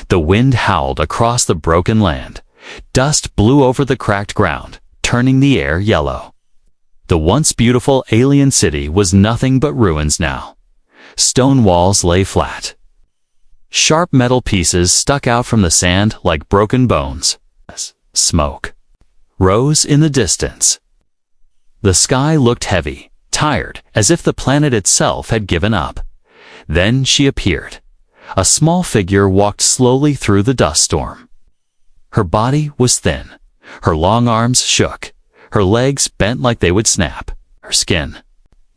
The wind howled across the broken land. Dust blew over the cracked ground, turning the air yellow. The once beautiful alien city was nothing but ruins now. Stone walls lay flat. Sharp metal pieces stuck out from the sand like broken bones. Smoke rose in the distance. The sky looked heavy, tired, as if the planet itself had given up. Then she appeared. A small figure walked slowly through the dust storm. Her body was thin. Her long arms shook. Her legs bent like they would snap. Her skin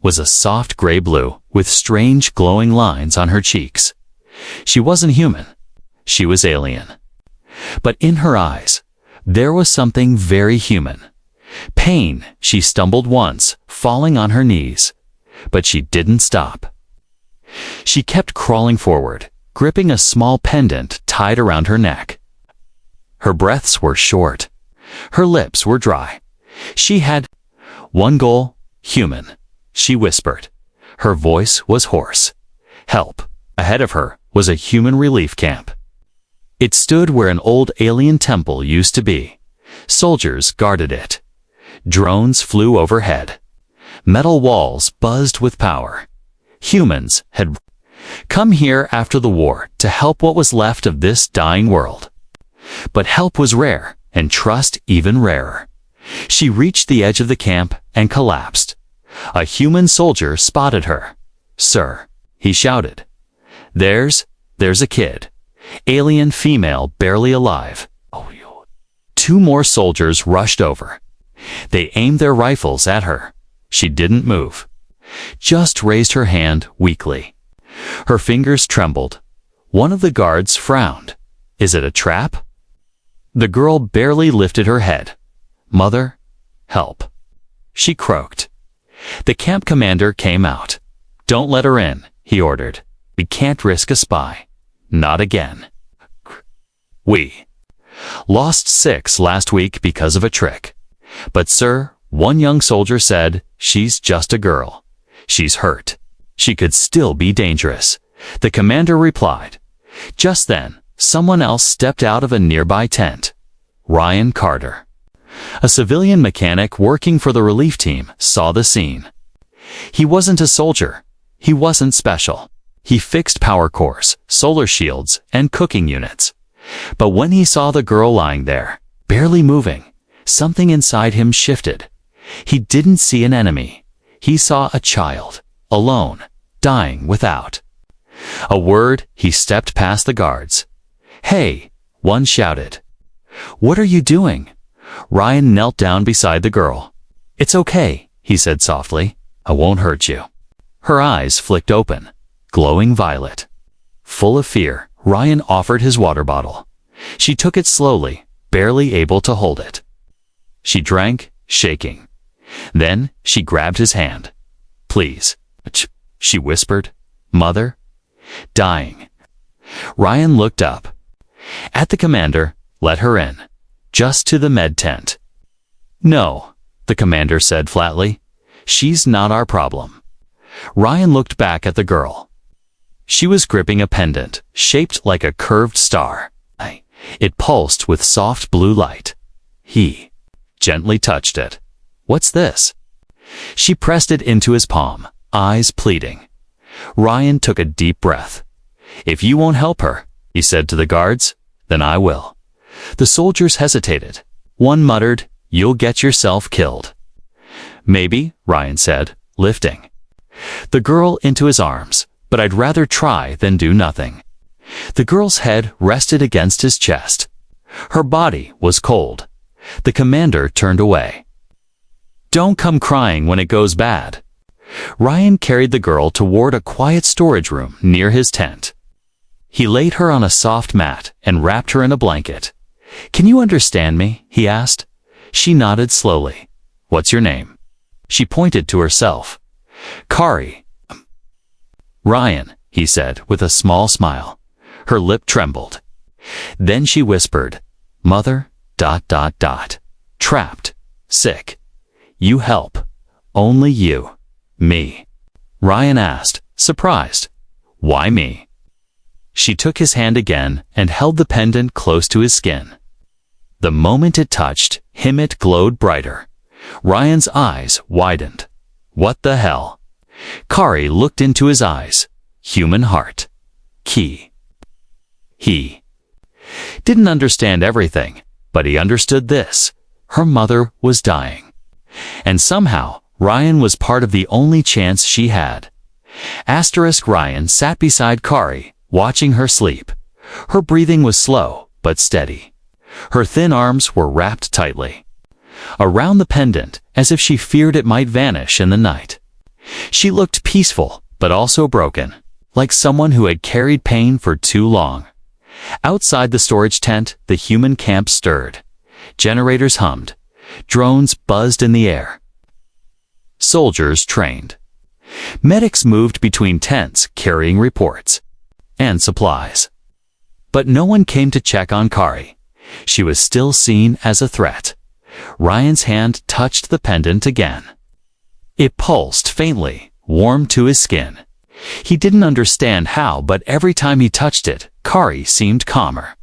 was a soft gray blue with strange glowing lines on her cheeks. She wasn't human. She was alien. But in her eyes, there was something very human. Pain. She stumbled once, falling on her knees. But she didn't stop. She kept crawling forward, gripping a small pendant tied around her neck. Her breaths were short. Her lips were dry. She had one goal: human. She whispered. Her voice was hoarse. Help. Ahead of her was a human relief camp. It stood where an old alien temple used to be. Soldiers guarded it. Drones flew overhead. Metal walls buzzed with power. Humans had come here after the war to help what was left of this dying world. But help was rare, and trust even rarer. She reached the edge of the camp and collapsed. A human soldier spotted her. "Sir," he shouted. There's a kid. Alien female, barely alive." Two more soldiers rushed over. They aimed their rifles at her. She didn't move. Just raised her hand weakly. Her fingers trembled. One of the guards frowned. "Is it a trap?" The girl barely lifted her head. "Mother, help," she croaked. The camp commander came out. "Don't let her in," he ordered. "We can't risk a spy. Not again." "We lost 6 last week because of a trick. But sir," one young soldier said, "she's just a girl. She's hurt. She could still be dangerous." The commander replied. Just then, someone else stepped out of a nearby tent. Ryan Carter, a civilian mechanic working for the relief team, saw the scene. He wasn't a soldier. He wasn't special. He fixed power cores, solar shields, and cooking units. But when he saw the girl lying there, barely moving, something inside him shifted. He didn't see an enemy. He saw a child, alone, dying without a word. He stepped past the guards. "Hey," one shouted. "What are you doing?" Ryan knelt down beside the girl. "It's okay," he said softly. "I won't hurt you." Her eyes flicked open, glowing violet. Full of fear, Ryan offered his water bottle. She took it slowly, barely able to hold it. She drank, shaking. Then she grabbed his hand. "Please," she whispered. "Mother? Dying." Ryan looked up. At the commander. "Let her in. Just to the med tent." "No," the commander said flatly. "She's not our problem." Ryan looked back at the girl. She was gripping a pendant, shaped like a curved star. It pulsed with soft blue light. He gently touched it. "What's this?" She pressed it into his palm, eyes pleading. Ryan took a deep breath. "If you won't help her," he said to the guards, "then I will." The soldiers hesitated. One muttered, "You'll get yourself killed." "Maybe," Ryan said, lifting the girl into his arms, "but I'd rather try than do nothing." The girl's head rested against his chest. Her body was cold. The commander turned away. "Don't come crying when it goes bad." Ryan carried the girl toward a quiet storage room near his tent. He laid her on a soft mat and wrapped her in a blanket. "Can you understand me?" he asked. She nodded slowly. "What's your name?" She pointed to herself. "Kari." "Ryan," he said with a small smile. Her lip trembled. Then she whispered, "Mother, ... trapped, sick. You help. Only you." "Me?" Ryan asked, surprised. "Why me?" She took his hand again and held the pendant close to his skin. The moment it touched him, it glowed brighter. Ryan's eyes widened. What the hell? Kari looked into his eyes. Human heart. Key. He didn't understand everything, but he understood this. Her mother was dying. And somehow, Ryan was part of the only chance she had. Ryan sat beside Kari, watching her sleep. Her breathing was slow, but steady. Her thin arms were wrapped tightly around the pendant, as if she feared it might vanish in the night. She looked peaceful, but also broken, like someone who had carried pain for too long. Outside the storage tent, the human camp stirred. Generators hummed. Drones buzzed in the air. Soldiers trained. Medics moved between tents, carrying reports and supplies. But no one came to check on Kari. She was still seen as a threat. Ryan's hand touched the pendant again. It pulsed faintly, warm to his skin. He didn't understand how, but every time he touched it, Kari seemed calmer.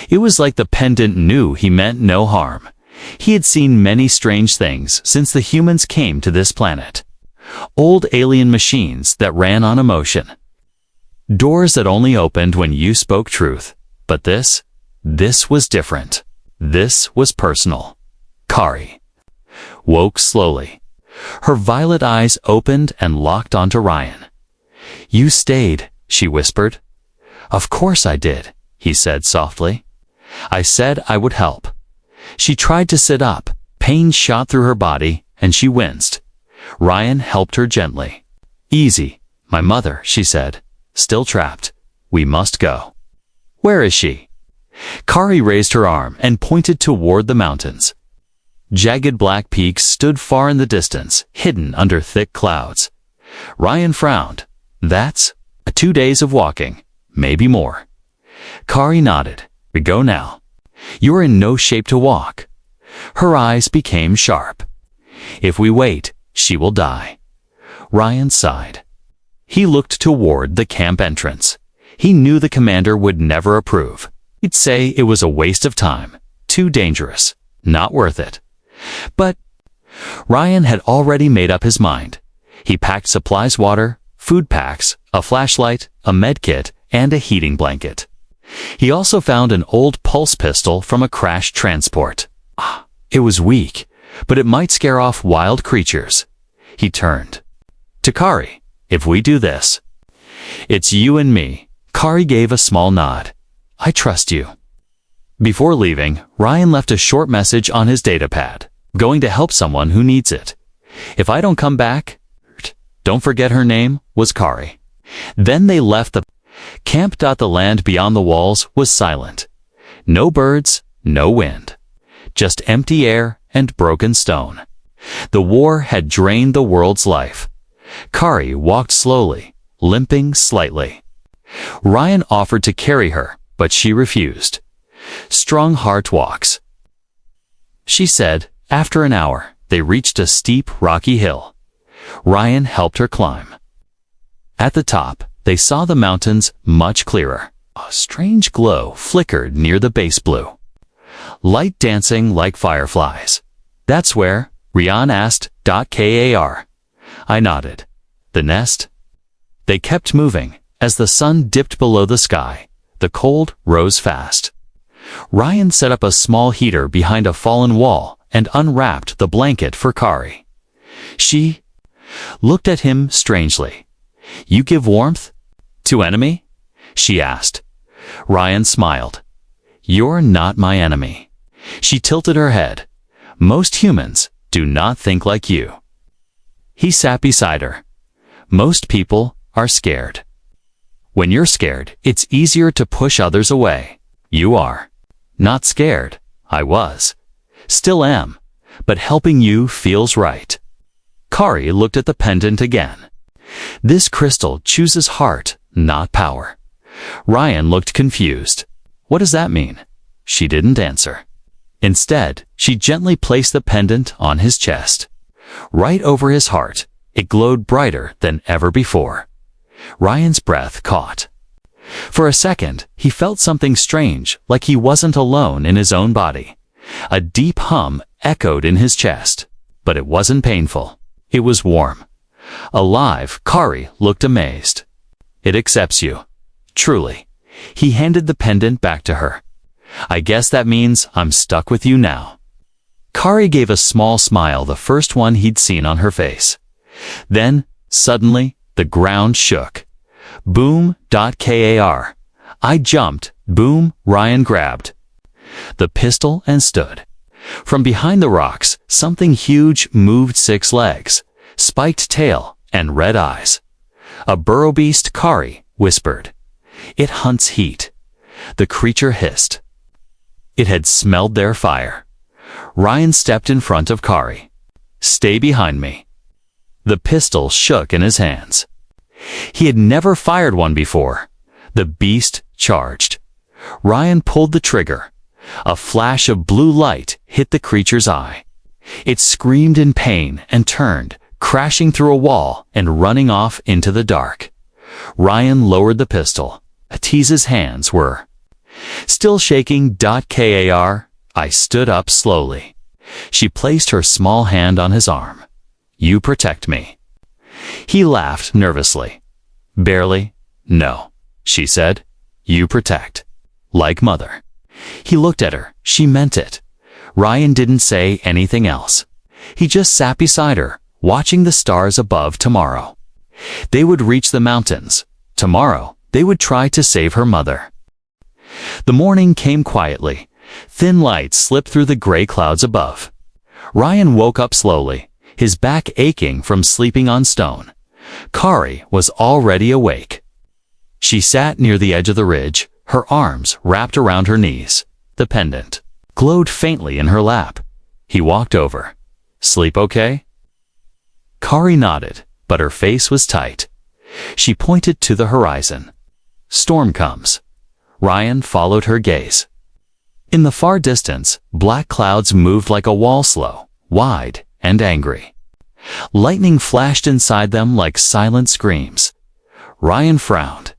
It was like the pendant knew he meant no harm. He had seen many strange things since the humans came to this planet. Old alien machines that ran on emotion. Doors that only opened when you spoke truth. But this was different. This was personal. Kari woke slowly. Her violet eyes opened and locked onto Ryan. "You stayed," she whispered. "Of course I did," he said softly. "I said I would help." She tried to sit up. Pain shot through her body, and she winced. Ryan helped her gently. "Easy, my mother," she said. "Still trapped. We must go." "Where is she?" Kari raised her arm and pointed toward the mountains. Jagged black peaks stood far in the distance, hidden under thick clouds. Ryan frowned. "That's 2 days of walking, maybe more." Kari nodded. "We go now. You're in no shape to walk." Her eyes became sharp. "If we wait, she will die." Ryan sighed. He looked toward the camp entrance. He knew the commander would never approve. He'd say it was a waste of time, too dangerous, not worth it. But Ryan had already made up his mind. He packed supplies, water, food packs, a flashlight, a med kit, and a heating blanket. He also found an old pulse pistol from a crashed transport. It was weak, but it might scare off wild creatures. He turned to Kari. "If we do this, it's you and me." Kari gave a small nod. "I trust you." Before leaving, Ryan left a short message on his datapad. "Going to help someone who needs it. If I don't come back, don't forget her name was Kari." Then they left the camp. The land beyond the walls was silent. No birds, no wind. Just empty air and broken stone. The war had drained the world's life. Kari walked slowly, limping slightly. Ryan offered to carry her, but she refused. "Strong heart walks," she said. After an hour, they reached a steep, rocky hill. Ryan helped her climb. At the top, they saw the mountains much clearer. A strange glow flickered near the base blue. Light dancing like fireflies. "That's where?" Ryan asked. "Kar." I nodded. "The nest?" They kept moving. As the sun dipped below the sky, the cold rose fast. Ryan set up a small heater behind a fallen wall and unwrapped the blanket for Kari. She looked at him strangely. "You give warmth? To enemy?" she asked. Ryan smiled. "You're not my enemy." She tilted her head. "Most humans do not think like you." He sat beside her. "Most people are scared. When you're scared, it's easier to push others away. You are not scared. I was. Still am. But helping you feels right." Kari looked at the pendant again. "This crystal chooses heart, not power." Ryan looked confused. "What does that mean?" She didn't answer. Instead, she gently placed the pendant on his chest. Right over his heart, it glowed brighter than ever before. Ryan's breath caught. For a second, he felt something strange, like he wasn't alone in his own body. A deep hum echoed in his chest, but it wasn't painful. It was warm. Alive, Kari looked amazed. It accepts you. Truly. He handed the pendant back to her. I guess that means I'm stuck with you now. Kari gave a small smile, the first one he'd seen on her face. Then, suddenly, the ground shook. Boom. Kar. I jumped. Boom. Ryan grabbed the pistol and stood. From behind the rocks, something huge moved, 6 legs, spiked tail, and red eyes. A burrow beast, Kari whispered. It hunts heat. The creature hissed. It had smelled their fire. Ryan stepped in front of Kari. Stay behind me. The pistol shook in his hands. He had never fired one before. The beast charged. Ryan pulled the trigger. A flash of blue light hit the creature's eye. It screamed in pain and turned, crashing through a wall and running off into the dark. Ryan lowered the pistol. Atiza's hands were still shaking. Kar. I stood up slowly. She placed her small hand on his arm. You protect me. He laughed nervously. Barely. No, she said. You protect. Like mother. He looked at her. She meant it. Ryan didn't say anything else. He just sat beside her, watching the stars above. Tomorrow they would reach the mountains. Tomorrow they would try to save her mother. The morning came quietly. Thin light slipped through the gray clouds above. Ryan woke up slowly, his back aching from sleeping on stone. Kari was already awake. She sat near the edge of the ridge, her arms wrapped around her knees. The pendant glowed faintly in her lap. He walked over. Sleep okay? Kari nodded, but her face was tight. She pointed to the horizon. Storm comes. Ryan followed her gaze. In the far distance, black clouds moved like a wall, slow, wide, and angry. Lightning flashed inside them like silent screams. Ryan frowned.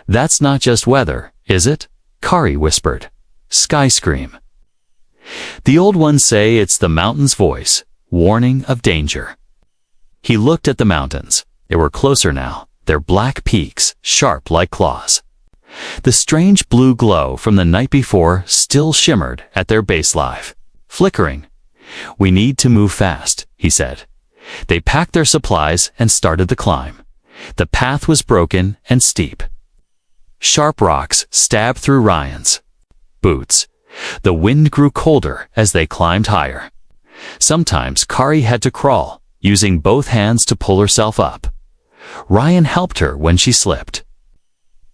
That's not just weather, is it? Kari whispered. Sky scream. The old ones say it's the mountain's voice, warning of danger. He looked at the mountains. They were closer now, their black peaks sharp like claws. The strange blue glow from the night before still shimmered at their base, live, flickering. We need to move fast, he said. They packed their supplies and started the climb. The path was broken and steep. Sharp rocks stabbed through Ryan's boots. The wind grew colder as they climbed higher. Sometimes Kari had to crawl, using both hands to pull herself up. Ryan helped her when she slipped.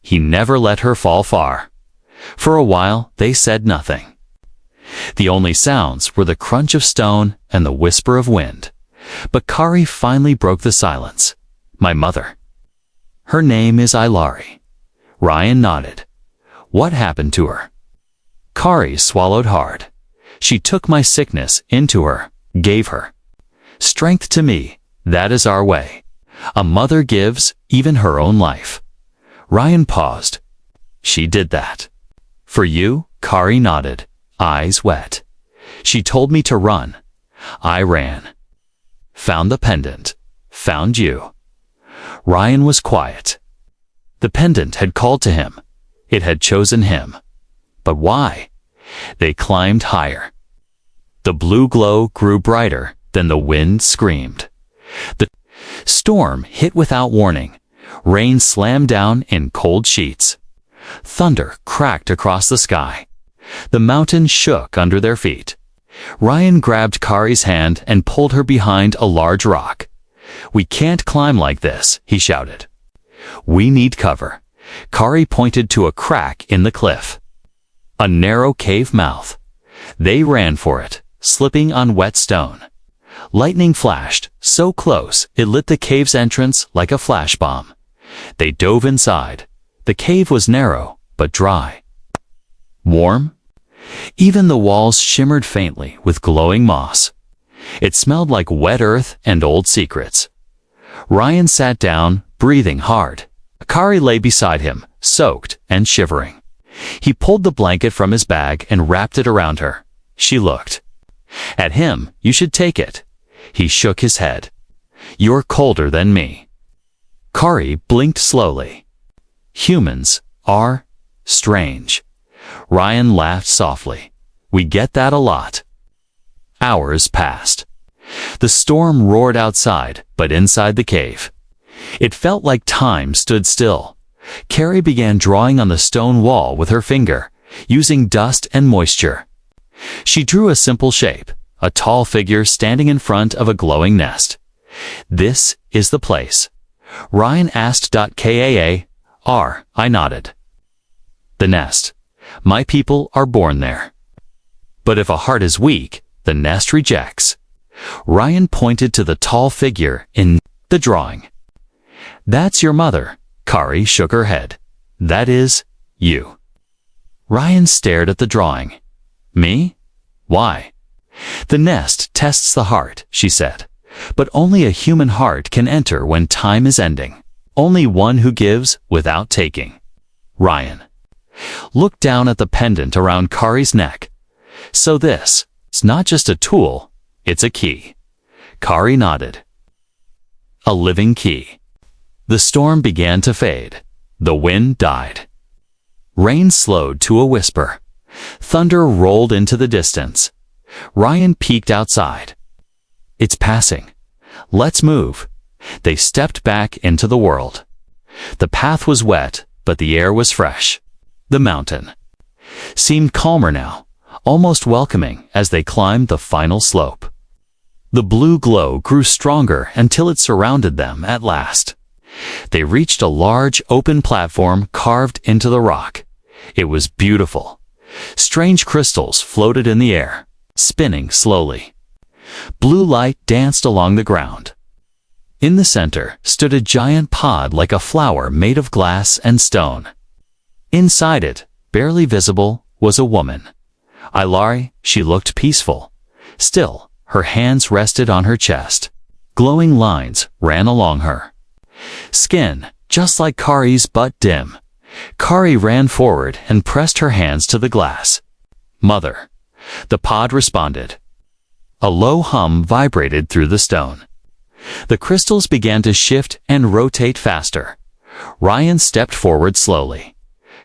He never let her fall far. For a while, they said nothing. The only sounds were the crunch of stone and the whisper of wind. But Kari finally broke the silence. My mother. Her name is Ilari. Ryan nodded. What happened to her? Kari swallowed hard. She took my sickness into her, gave her strength to me. That is our way. A mother gives even her own life. Ryan paused. She did that. For you? Kari nodded, eyes wet. She told me to run. I ran. Found the pendant. Found you. Ryan was quiet. The pendant had called to him. It had chosen him. But why? They climbed higher. The blue glow grew brighter, then the wind screamed. The storm hit without warning. Rain slammed down in cold sheets. Thunder cracked across the sky. The mountain shook under their feet. Ryan grabbed Kari's hand and pulled her behind a large rock. We can't climb like this, he shouted. We need cover. Kari pointed to a crack in the cliff. A narrow cave mouth. They ran for it, slipping on wet stone. Lightning flashed, so close it lit the cave's entrance like a flash bomb. They dove inside. The cave was narrow, but dry. Warm? Even the walls shimmered faintly with glowing moss. It smelled like wet earth and old secrets. Ryan sat down, breathing hard. Kari lay beside him, soaked and shivering. He pulled the blanket from his bag and wrapped it around her. She looked at him. You should take it. He shook his head. You're colder than me. Kari blinked slowly. Humans are strange. Ryan laughed softly. We get that a lot. Hours passed. The storm roared outside, but inside the cave, it felt like time stood still. Kari began drawing on the stone wall with her finger, using dust and moisture. She drew a simple shape, a tall figure standing in front of a glowing nest. This is the place. Ryan asked. Kaar, I nodded. The nest. My people are born there. But if a heart is weak, the nest rejects. Ryan pointed to the tall figure in the drawing. That's your mother. Kari shook her head. That is you. Ryan stared at the drawing. Me? Why? The nest tests the heart, she said. But only a human heart can enter when time is ending. Only one who gives without taking. Ryan looked down at the pendant around Kari's neck. So this, it's not just a tool, it's a key. Kari nodded. A living key. The storm began to fade. The wind died. Rain slowed to a whisper. Thunder rolled into the distance. Ryan peeked outside. It's passing. Let's move. They stepped back into the world. The path was wet, but the air was fresh. The mountain seemed calmer now, almost welcoming as they climbed the final slope. The blue glow grew stronger until it surrounded them at last. They reached a large open platform carved into the rock. It was beautiful. Strange crystals floated in the air, spinning slowly. Blue light danced along the ground. In the center stood a giant pod like a flower made of glass and stone. Inside it, barely visible, was a woman. Ilari, she looked peaceful. Still, her hands rested on her chest. Glowing lines ran along her skin, just like Kari's but dim. Kari ran forward and pressed her hands to the glass. Mother. The pod responded. A low hum vibrated through the stone. The crystals began to shift and rotate faster. Ryan stepped forward slowly.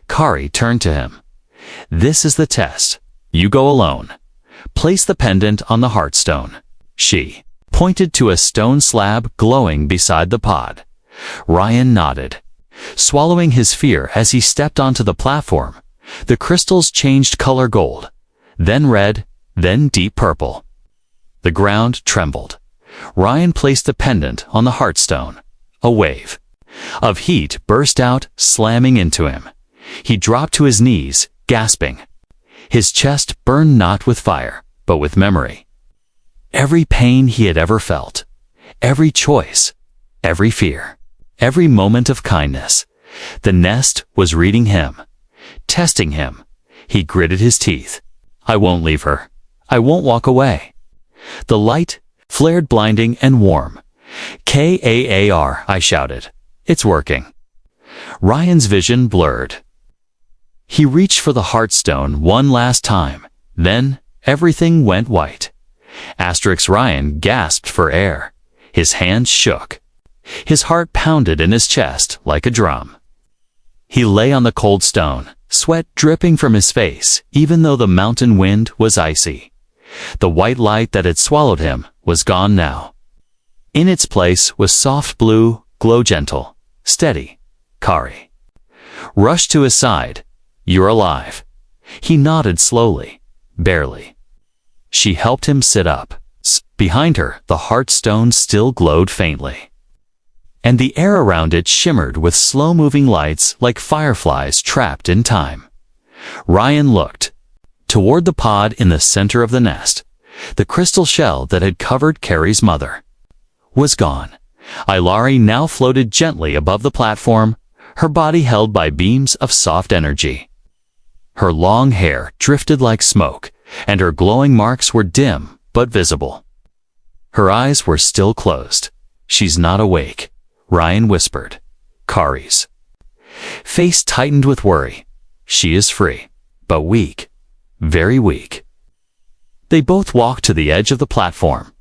Kari turned to him. This is the test. You go alone. Place the pendant on the heartstone. She pointed to a stone slab glowing beside the pod. Ryan nodded, swallowing his fear as he stepped onto the platform. The crystals changed color: gold, then red, then deep purple. The ground trembled. Ryan placed the pendant on the heartstone. A wave of heat burst out, slamming into him. He dropped to his knees, gasping. His chest burned not with fire, but with memory. Every pain he had ever felt, every choice, every fear, every moment of kindness. The nest was reading him, testing him. He gritted his teeth. I won't leave her. I won't walk away. The light flared blinding and warm. Kaar, I shouted. It's working. Ryan's vision blurred. He reached for the heartstone one last time. Then everything went white. Ryan gasped for air. His hands shook. His heart pounded in his chest like a drum. He lay on the cold stone, sweat dripping from his face, even though the mountain wind was icy. The white light that had swallowed him was gone now. In its place was soft blue, glow gentle, steady. Kari rushed to his side. You're alive. He nodded slowly, barely. She helped him sit up. Behind her, the heartstone still glowed faintly, and the air around it shimmered with slow-moving lights like fireflies trapped in time. Ryan looked toward the pod in the center of the nest. The crystal shell that had covered Kari's mother was gone. Ilari now floated gently above the platform, her body held by beams of soft energy. Her long hair drifted like smoke, and her glowing marks were dim but visible. Her eyes were still closed. She's not awake, Ryan whispered. Kari's Face tightened with worry. She is free, but weak, very weak. They both walked to the edge of the platform.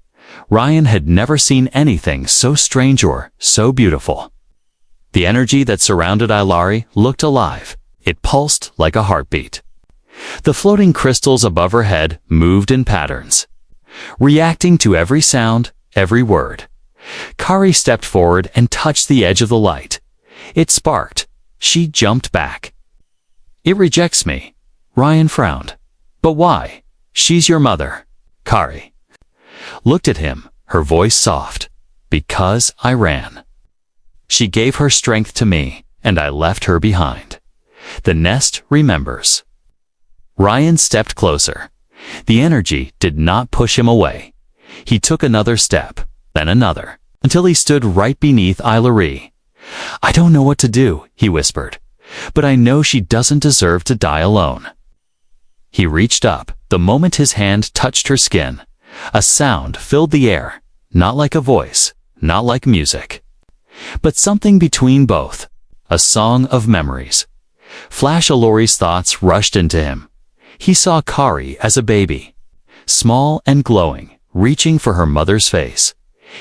Ryan had never seen anything so strange or so beautiful. The energy that surrounded Ilari looked alive. It pulsed like a heartbeat. The floating crystals above her head moved in patterns, reacting to every sound, every word. Kari stepped forward and touched the edge of the light. It sparked. She jumped back. It rejects me. Ryan frowned. But why? She's your mother. Kari looked at him, her voice soft. Because I ran. She gave her strength to me, and I left her behind. The nest remembers. Ryan stepped closer. The energy did not push him away. He took another step, then another, until he stood right beneath Ilari. I don't know what to do, he whispered, but I know she doesn't deserve to die alone. He reached up. The moment his hand touched her skin, a sound filled the air, not like a voice, not like music, but something between both, a song of memories. Flash Ilari's thoughts rushed into him. He saw Kari as a baby, small and glowing, reaching for her mother's face.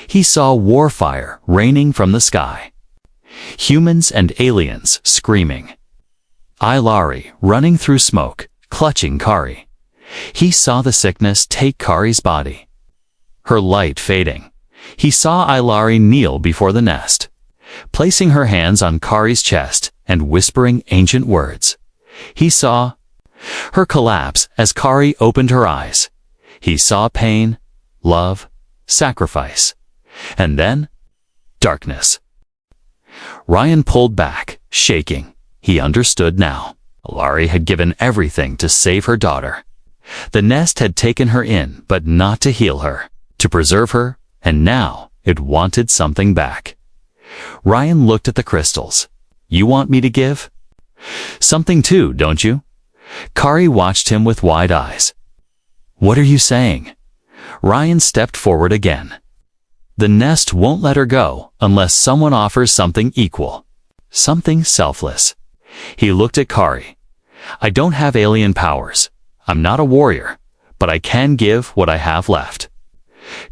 He saw war fire raining from the sky, humans and aliens screaming. Ilari running through smoke, clutching Kari. He saw the sickness take Kari's body, her light fading. He saw Ilari kneel before the nest, placing her hands on Kari's chest and whispering ancient words. He saw her collapse as Kari opened her eyes. He saw pain, love, sacrifice, and then darkness. Ryan pulled back, shaking. He understood now. Ilari had given everything to save her daughter. The nest had taken her in, but not to heal her, to preserve her, and now it wanted something back. Ryan looked at the crystals. You want me to give something too, don't you? Kari watched him with wide eyes. What are you saying? Ryan stepped forward again. The nest won't let her go unless someone offers something equal, something selfless. He looked at Kari. I don't have alien powers. I'm not a warrior, but I can give what I have left.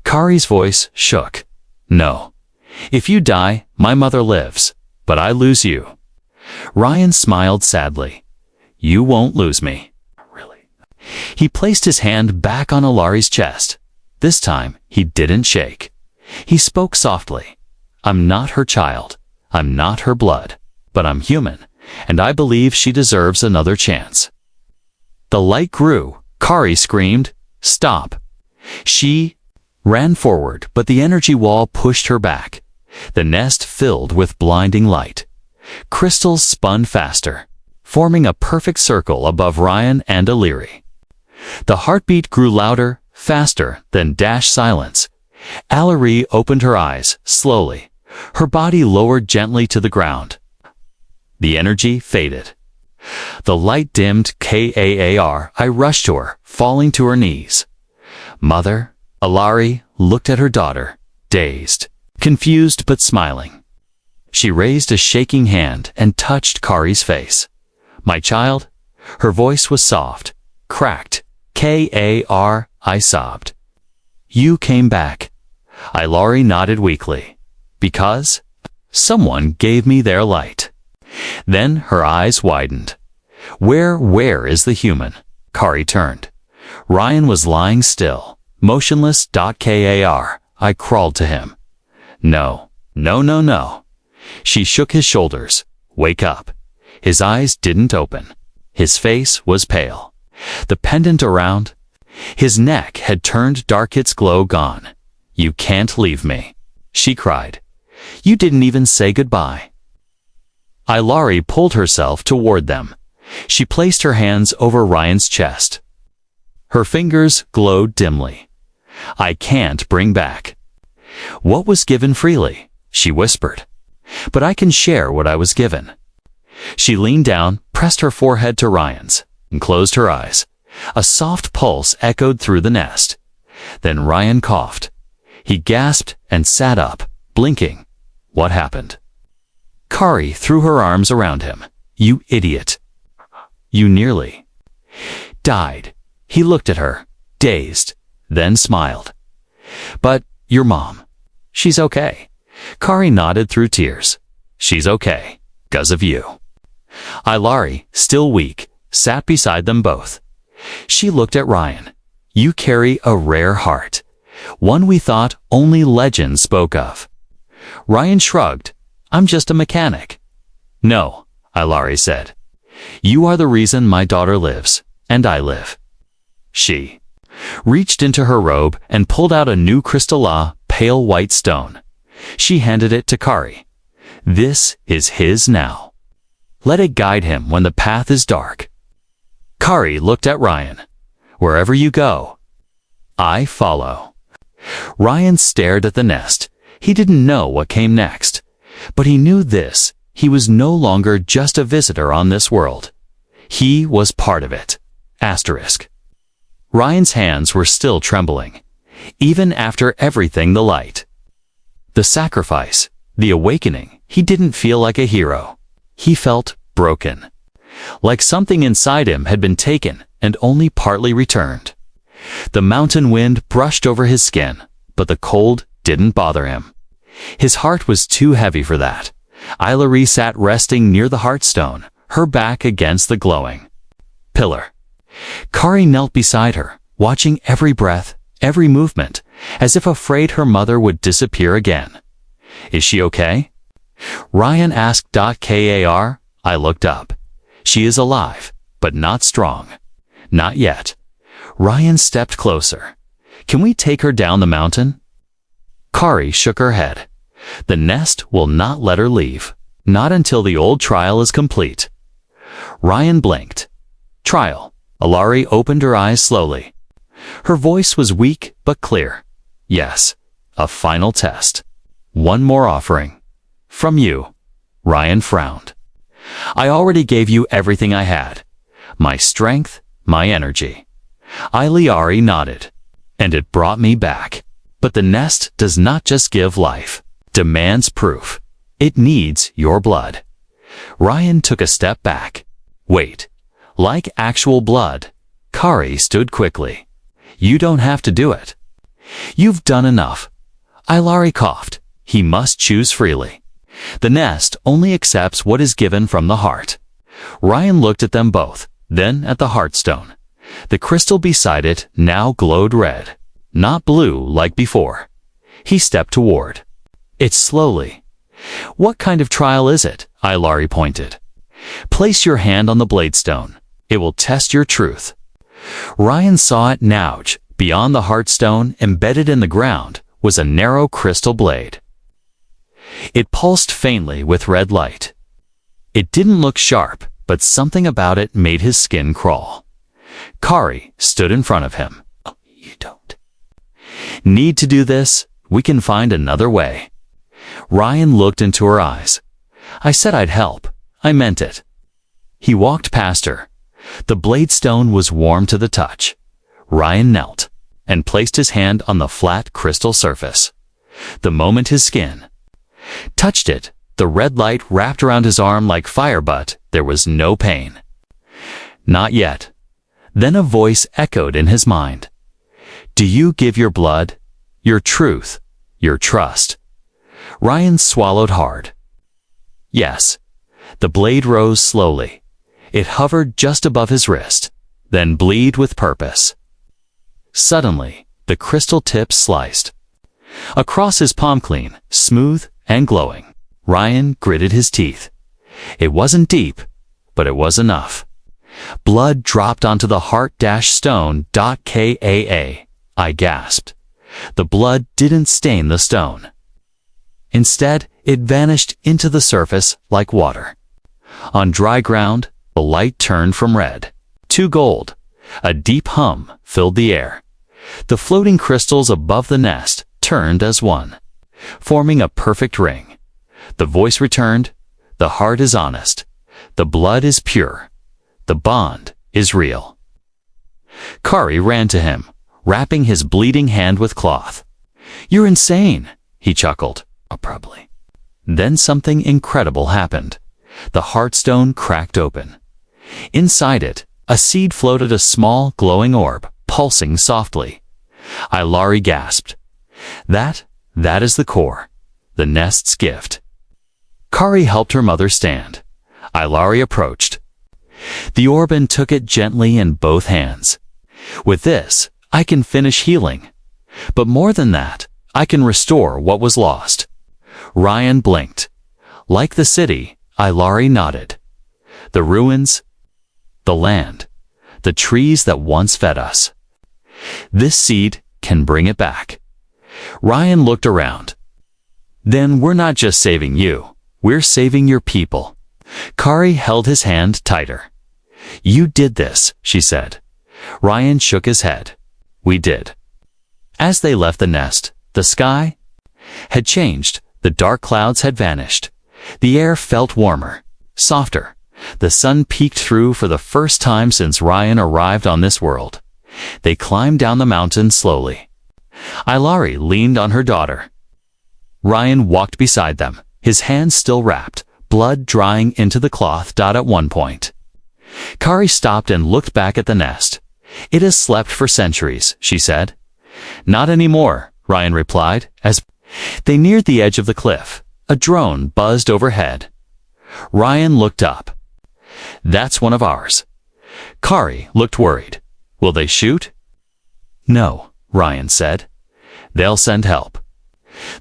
Kari's voice shook. No. If you die, my mother lives, but I lose you. Ryan smiled sadly. You won't lose me. Really? He placed his hand back on Ilari's chest. This time, he didn't shake. He spoke softly. I'm not her child. I'm not her blood, but I'm human, and I believe she deserves another chance. The light grew. Kari screamed, Stop. She ran forward, but the energy wall pushed her back. The nest filled with blinding light. Crystals spun faster, forming a perfect circle above Ryan and Ilari. The heartbeat grew louder, faster, then dashed silence. Ilari opened her eyes, slowly. Her body lowered gently to the ground. The energy faded. The light dimmed. I rushed to her, falling to her knees. Mother. Ilari looked at her daughter, dazed, confused but smiling. She raised a shaking hand and touched Kari's face. My child? Her voice was soft, cracked. I sobbed. You came back. Ilari nodded weakly. Because someone gave me their light. Then her eyes widened. Where is the human? Kari turned. Ryan was lying still, motionless. I crawled to him. No. She shook his shoulders. Wake up. His eyes didn't open. His face was pale. The pendant around his neck had turned dark, its glow gone. You can't leave me, she cried. You didn't even say goodbye. Ilari pulled herself toward them. She placed her hands over Ryan's chest. Her fingers glowed dimly. I can't bring back what was given freely, she whispered. But I can share what I was given. She leaned down, pressed her forehead to Ryan's, and closed her eyes. A soft pulse echoed through the nest. Then Ryan coughed. He gasped and sat up, blinking. What happened? Kari threw her arms around him. You idiot. You nearly died. He looked at her, dazed, then smiled. But your mom. She's okay. Kari nodded through tears. She's okay, 'cause of you. Ilari, still weak, sat beside them both. She looked at Ryan. You carry a rare heart, one we thought only legends spoke of. Ryan shrugged. I'm just a mechanic. No, Ilari said. You are the reason my daughter lives, and I live. She reached into her robe and pulled out a new crystalline, pale white stone. She handed it to Kari. This is his now. Let it guide him when the path is dark. Kari looked at Ryan. Wherever you go, I follow. Ryan stared at the nest. He didn't know what came next, but he knew this. He was no longer just a visitor on this world. He was part of it. Asterisk. Ryan's hands were still trembling, even after everything, the light, the sacrifice, the awakening. He didn't feel like a hero. He felt broken, like something inside him had been taken and only partly returned. The mountain wind brushed over his skin, but the cold didn't bother him. His heart was too heavy for that. Ilari sat resting near the heartstone, her back against the glowing pillar. Kari knelt beside her, watching every breath, every movement, as if afraid her mother would disappear again. Is she okay? Ryan asked. Kar. I looked up. She is alive, but not strong. Not yet. Ryan stepped closer. Can we take her down the mountain? Kari shook her head. The nest will not let her leave, not until the old trial is complete. Ryan blinked. Trial. Ilari opened her eyes slowly. Her voice was weak but clear. Yes, a final test. One more offering. From you. Ryan frowned. I already gave you everything I had. My strength, my energy. Ilari nodded. And it brought me back. But the nest does not just give life. Demands proof. It needs your blood. Ryan took a step back. Wait. Like actual blood. Kari stood quickly. You don't have to do it. You've done enough. Ilari coughed. He must choose freely. The nest only accepts what is given from the heart. Ryan looked at them both, then at the heartstone. The crystal beside it now glowed red, not blue like before. He stepped toward it slowly. What kind of trial is it? Ilari pointed. Place your hand on the bladestone. It will test your truth. Ryan saw it now. Beyond the heartstone, embedded in the ground, was a narrow crystal blade. It pulsed faintly with red light. It didn't look sharp, but something about it made his skin crawl. Kari stood in front of him. Oh, you don't need to do this. We can find another way. Ryan looked into her eyes. I said I'd help. I meant it. He walked past her. The bladestone was warm to the touch. Ryan knelt and placed his hand on the flat crystal surface. The moment his skin touched it, the red light wrapped around his arm like fire, but there was no pain. Not yet. Then a voice echoed in his mind. Do you give your blood, your truth, your trust? Ryan swallowed hard. Yes. The blade rose slowly. It hovered just above his wrist, then bleed with purpose. Suddenly, the crystal tip sliced across his palm, clean, smooth, and glowing. Ryan gritted his teeth. It wasn't deep, but it was enough. Blood dropped onto the heart-stone. Kaa. I gasped. The blood didn't stain the stone. Instead, it vanished into the surface like water. On dry ground, the light turned from red to gold. A deep hum filled the air. The floating crystals above the nest turned as one, forming a perfect ring. The voice returned. The heart is honest. The blood is pure. The bond is real. Kari ran to him, wrapping his bleeding hand with cloth. You're insane, he chuckled. Oh, probably. Then something incredible happened. The heartstone cracked open. Inside it, a seed floated, a small, glowing orb, pulsing softly. Ilari gasped. That is the core, the nest's gift. Kari helped her mother stand. Ilari approached. The orb and took it gently in both hands. With this, I can finish healing. But more than that, I can restore what was lost. Ryan blinked. Like the city, Ilari nodded. The ruins, the land, the trees that once fed us. This seed can bring it back. Ryan looked around. Then we're not just saving you, we're saving your people. Kari held his hand tighter. You did this, she said. Ryan shook his head. We did. As they left the nest, the sky had changed. The dark clouds had vanished. The air felt warmer, softer. The sun peeked through for the first time since Ryan arrived on this world. They climbed down the mountain slowly. Ilari leaned on her daughter. Ryan walked beside them, his hands still wrapped, blood drying into the cloth. At one point, Kari stopped and looked back at the nest. It has slept for centuries, she said. Not anymore, Ryan replied. As they neared the edge of the cliff, a drone buzzed overhead. Ryan looked up. That's one of ours. Kari looked worried. Will they shoot? No, Ryan said. They'll send help.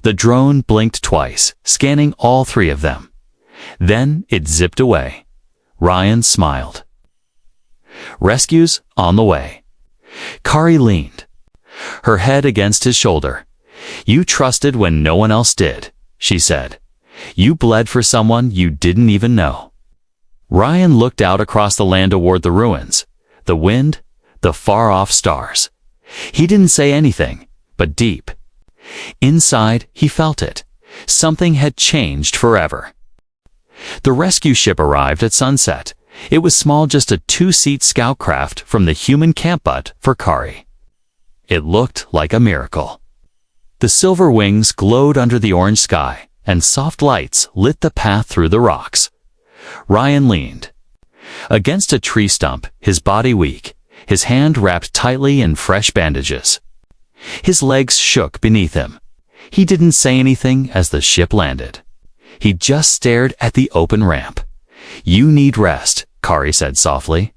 The drone blinked twice, scanning all three of them. Then it zipped away. Ryan smiled. Rescue's on the way. Kari leaned, her head against his shoulder. You trusted when no one else did, she said. You bled for someone you didn't even know. Ryan looked out across the land toward the ruins, the wind, the far-off stars. He didn't say anything, but deep inside, he felt it. Something had changed forever. The rescue ship arrived at sunset. It was small, just a 2-seat scout craft from the human camp, but for Kari, it looked like a miracle. The silver wings glowed under the orange sky, and soft lights lit the path through the rocks. Ryan leaned against a tree stump, his body weak, his hand wrapped tightly in fresh bandages. His legs shook beneath him. He didn't say anything as the ship landed. He just stared at the open ramp. You need rest, Kari said softly.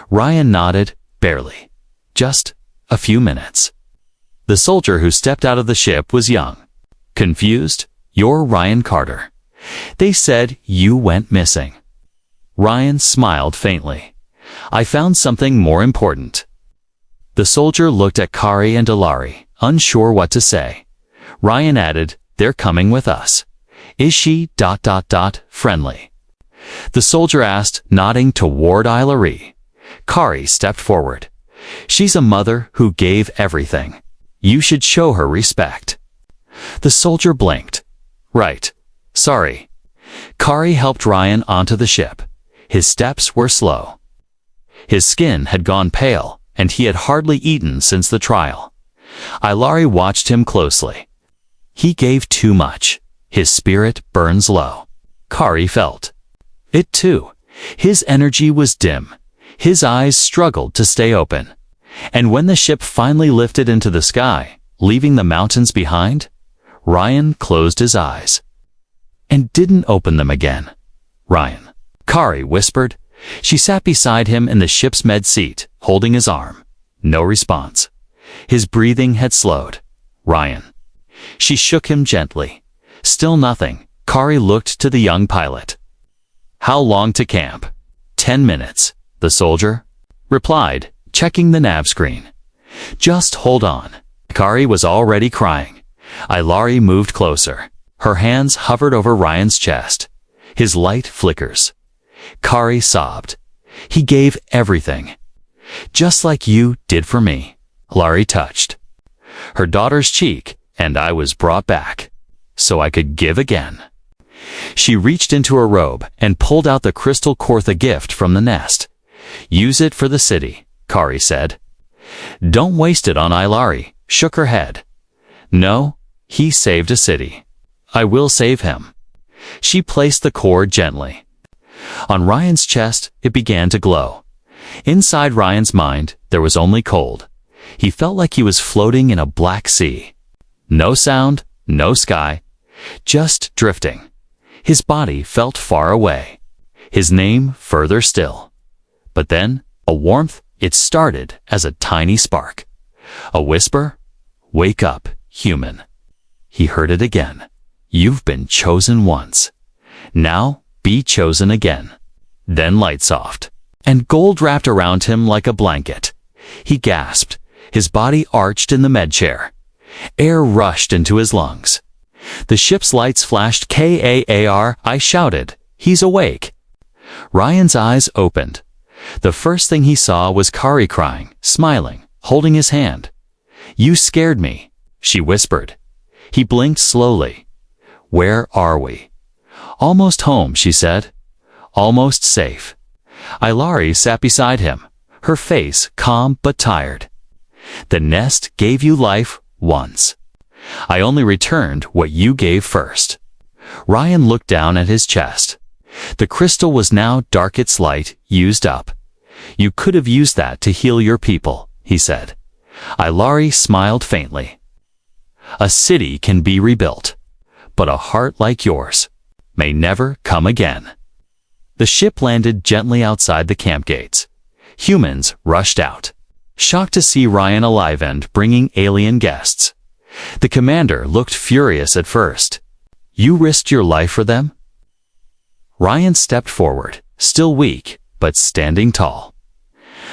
Ryan nodded, barely. Just a few minutes. The soldier who stepped out of the ship was young. Confused? You're Ryan Carter. They said you went missing. Ryan smiled faintly. I found something more important. The soldier looked at Kari and Ilari, unsure what to say. Ryan added, they're coming with us. Is she ... friendly? The soldier asked, nodding toward Ilari. Kari stepped forward. She's a mother who gave everything. You should show her respect. The soldier blinked. Right. Sorry. Kari helped Ryan onto the ship. His steps were slow. His skin had gone pale, and he had hardly eaten since the trial. Ilari watched him closely. He gave too much. His spirit burns low. Kari felt it too. His energy was dim. His eyes struggled to stay open. And when the ship finally lifted into the sky, leaving the mountains behind, Ryan closed his eyes and didn't open them again. Ryan, Kari whispered. She sat beside him in the ship's med seat, holding his arm. No response. His breathing had slowed. Ryan. She shook him gently. Still nothing. Kari looked to the young pilot. How long to camp? 10 minutes, the soldier replied, checking the nav screen. Just hold on. Kari was already crying. Ilari moved closer. Her hands hovered over Ryan's chest. His light flickers. Kari sobbed. He gave everything. Just like you did for me. Ilari touched her daughter's cheek, and I was brought back so I could give again. She reached into her robe and pulled out the crystal Kortha gift from the nest. Use it for the city, Kari said. Don't waste it on Ilari, shook her head. No, he saved a city. I will save him. She placed the cord gently. On Ryan's chest, it began to glow. Inside Ryan's mind, there was only cold. He felt like he was floating in a black sea. No sound, no sky, just drifting. His body felt far away. His name further still. But then, a warmth, it started as a tiny spark. A whisper, "Wake up, human." He heard it again. "You've been chosen once. Now, be chosen again." Then lights off, and gold wrapped around him like a blanket. He gasped. His body arched in the med chair. Air rushed into his lungs. The ship's lights flashed. "Kaar!" I shouted. "He's awake." Ryan's eyes opened. The first thing he saw was Kari crying, smiling, holding his hand. "You scared me," she whispered. He blinked slowly. "Where are we?" "Almost home," she said. "Almost safe." Ilari sat beside him, her face calm but tired. "The nest gave you life once. I only returned what you gave first." Ryan looked down at his chest. The crystal was now dark, its light used up. "You could have used that to heal your people," he said. Ilari smiled faintly. "A city can be rebuilt, but a heart like yours may never come again." The ship landed gently outside the camp gates. Humans rushed out, shocked to see Ryan alive and bringing alien guests. The commander looked furious at first. "You risked your life for them?" Ryan stepped forward, still weak, but standing tall.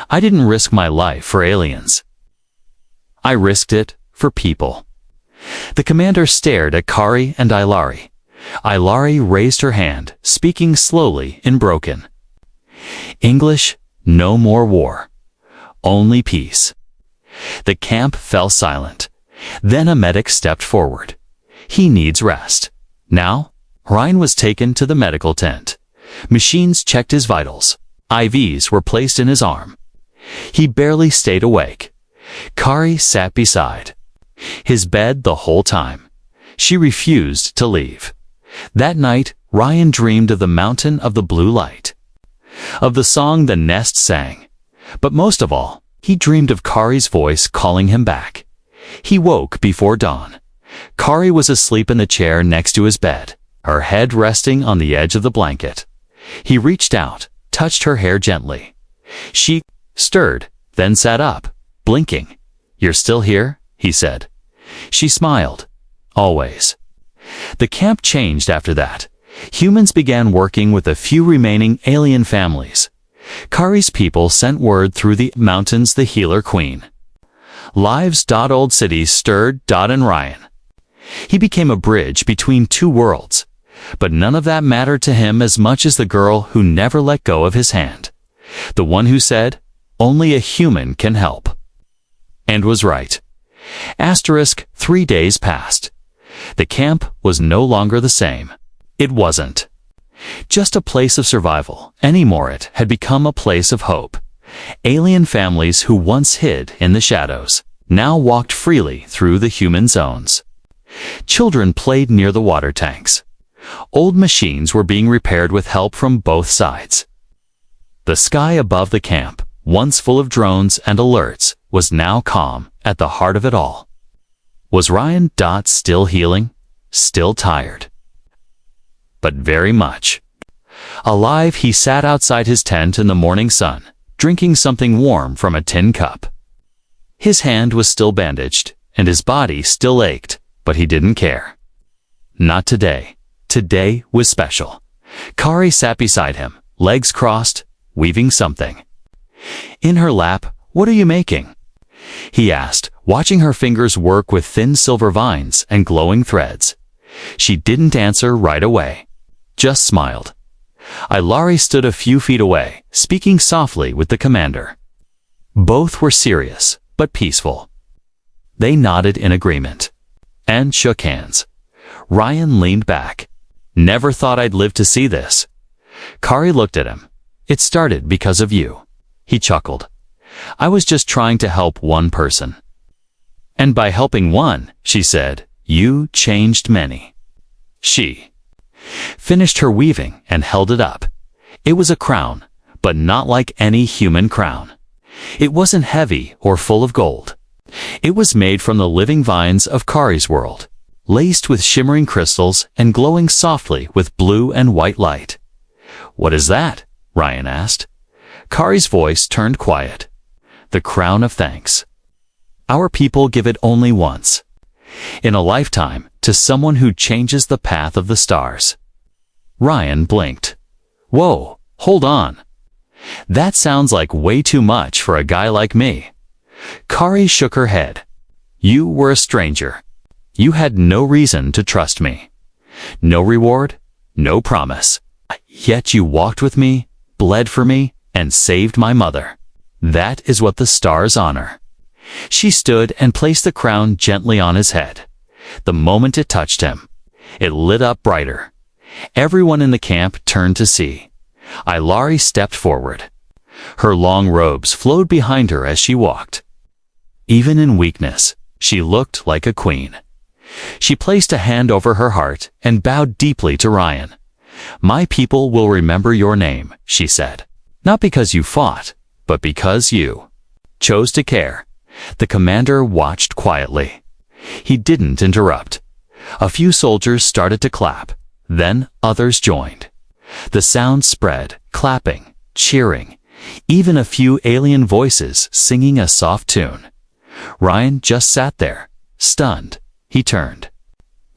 "I didn't risk my life for aliens. I risked it for people." The commander stared at Kari and Ilari. Ilari raised her hand, speaking slowly in broken English. "No more war. Only peace." The camp fell silent. Then a medic stepped forward. "He needs rest." Now, Ryan was taken to the medical tent. Machines checked his vitals. IVs were placed in his arm. He barely stayed awake. Kari sat beside his bed the whole time. She refused to leave. That night, Ryan dreamed of the mountain of the blue light, of the song the nest sang. But most of all, he dreamed of Kari's voice calling him back. He woke before dawn. Kari was asleep in the chair next to his bed, her head resting on the edge of the blanket. He reached out, touched her hair gently. She stirred, then sat up, blinking. "You're still here?" he said. She smiled. "Always." The camp changed after that. Humans began working with a few remaining alien families. Kari's people sent word through the mountains, the healer queen. Lives. Old cities stirred. And Ryan. He became a bridge between two worlds. But none of that mattered to him as much as the girl who never let go of his hand. The one who said, "Only a human can help." And was right. 3 days passed. The camp was no longer the same. It wasn't just a place of survival anymore. It had become a place of hope. Alien families who once hid in the shadows now walked freely through the human zones. Children played near the water tanks. Old machines were being repaired with help from both sides. The sky above the camp, once full of drones and alerts, was now calm at the heart of it all. Was Ryan still healing? Still tired? But very much alive. He sat outside his tent in the morning sun, drinking something warm from a tin cup. His hand was still bandaged, and his body still ached, but he didn't care. Not today. Today was special. Kari sat beside him, legs crossed, weaving something. In her lap, "What are you making?" he asked, watching her fingers work with thin silver vines and glowing threads. She didn't answer right away, just smiled. Ilari stood a few feet away, speaking softly with the commander. Both were serious, but peaceful. They nodded in agreement and shook hands. Ryan leaned back. "Never thought I'd live to see this." Kari looked at him. "It started because of you." He chuckled. "I was just trying to help one person." "And by helping one," she said, "you changed many." She finished her weaving and held it up. It was a crown, but not like any human crown. It wasn't heavy or full of gold. It was made from the living vines of Kari's world, laced with shimmering crystals and glowing softly with blue and white light. "What is that?" Ryan asked. Kari's voice turned quiet. "The crown of thanks. Our people give it only once, in a lifetime, to someone who changes the path of the stars." Ryan blinked. "Whoa, hold on. That sounds like way too much for a guy like me." Kari shook her head. "You were a stranger. You had no reason to trust me. No reward, no promise. Yet you walked with me, bled for me, and saved my mother. That is what the stars honor." She stood and placed the crown gently on his head. The moment it touched him, it lit up brighter. Everyone in the camp turned to see. Ilari stepped forward. Her long robes flowed behind her as she walked. Even in weakness, she looked like a queen. She placed a hand over her heart and bowed deeply to Ryan. "My people will remember your name," she said. "Not because you fought, but because you chose to care." The commander watched quietly. He didn't interrupt. A few soldiers started to clap. Then others joined. The sound spread, clapping, cheering, even a few alien voices singing a soft tune. Ryan just sat there, stunned. He turned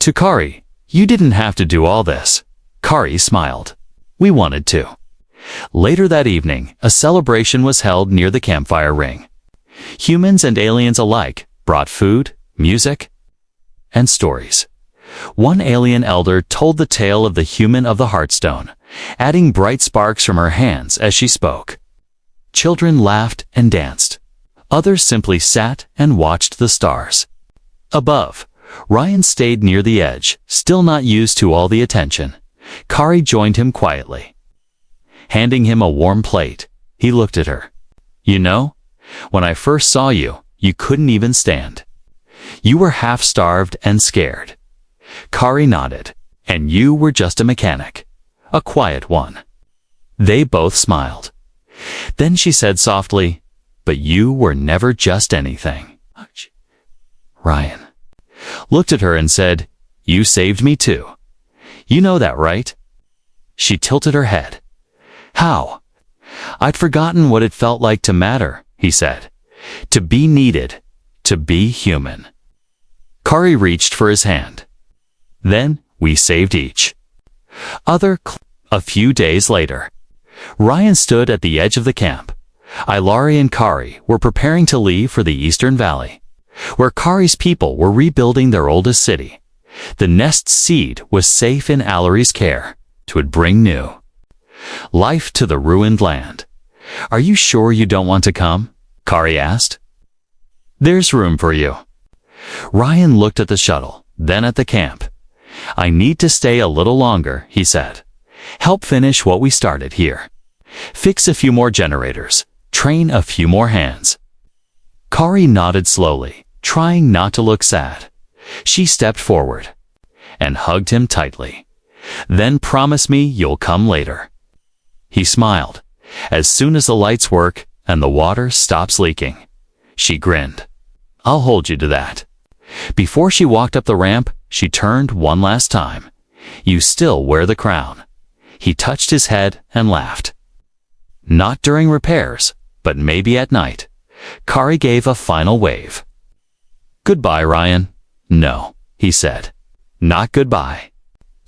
to Kari. "You didn't have to do all this." Kari smiled. "We wanted to." Later that evening, a celebration was held near the campfire ring. Humans and aliens alike brought food, music, and stories. One alien elder told the tale of the human of the Heartstone, adding bright sparks from her hands as she spoke. Children laughed and danced. Others simply sat and watched the stars. Above, Ryan stayed near the edge, still not used to all the attention. Kari joined him quietly. Handing him a warm plate, he looked at her. "You know, when I first saw you, you couldn't even stand. You were half-starved and scared." Kari nodded. "And you were just a mechanic. A quiet one." They both smiled. Then she said softly, "But you were never just anything." Ryan looked at her and said, "You saved me too. You know that, right?" She tilted her head. "How?" "I'd forgotten what it felt like to matter," he said. "To be needed, to be human." Kari reached for his hand. Then we saved each. A few days later, Ryan stood at the edge of the camp. Ilari and Kari were preparing to leave for the Eastern Valley, where Kari's people were rebuilding their oldest city. The nest's seed was safe in Ilari's care. It would bring new life to the ruined land. "Are you sure you don't want to come?" Kari asked. "There's room for you." Ryan looked at the shuttle, then at the camp. "I need to stay a little longer," he said. "Help finish what we started here. Fix a few more generators. Train a few more hands." Kari nodded slowly, trying not to look sad. She stepped forward and hugged him tightly. "Then promise me you'll come later." He smiled. "As soon as the lights work and the water stops leaking." She grinned. "I'll hold you to that." Before she walked up the ramp, she turned one last time. "You still wear the crown." He touched his head and laughed. "Not during repairs, but maybe at night." Kari gave a final wave. "Goodbye, Ryan." "No," he said. "Not goodbye.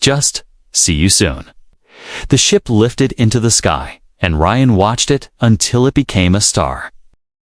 Just see you soon." The ship lifted into the sky, and Ryan watched it until it became a star.